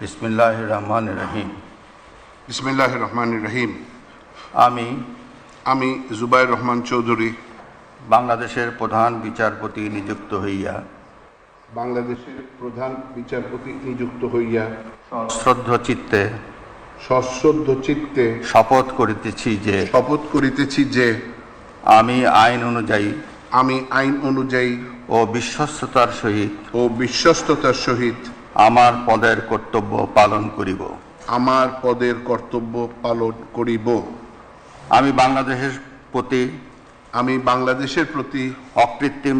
বিসমিল্লাহির রহমানির রহিম। বিসমিল্লাহির রহমানির রহিম। আমি জুবাইর রহমান চৌধুরী বাংলাদেশের প্রধান বিচারপতি নিযুক্ত হইয়া সশ্রদ্ধ চিত্তে শপথ করিতেছি যে আমি আইন অনুযায়ী ও বিশ্বস্ততার সহিত আমার পদের কর্তব্য পালন করিব। আমি বাংলাদেশের প্রতি অকৃত্রিম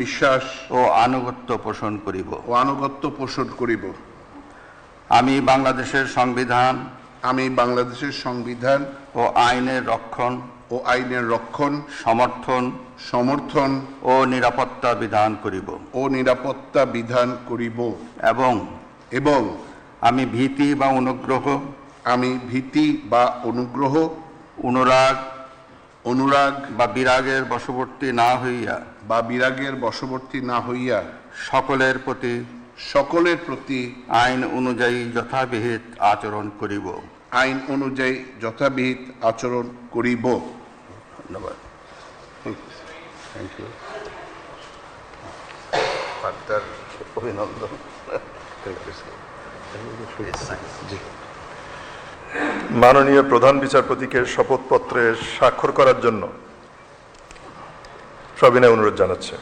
বিশ্বাস ও আনুগত্য পোষণ করিব। আমি বাংলাদেশের সংবিধান ও আইনের রক্ষণ সমর্থন ও নিরাপত্তা বিধান করিব এবং আমি ভীতি অনুরাগ বা বিরাগের বশবর্তী না হইয়া সকলের প্রতি আইন অনুযায়ী যথাবিহিত আচরণ করিব। ধন্যবাদ। অভিনন্দন। মাননীয় প্রধান বিচারপতিকে শপথপত্রে স্বাক্ষর করার জন্য সবিনয় অনুরোধ জানাচ্ছে।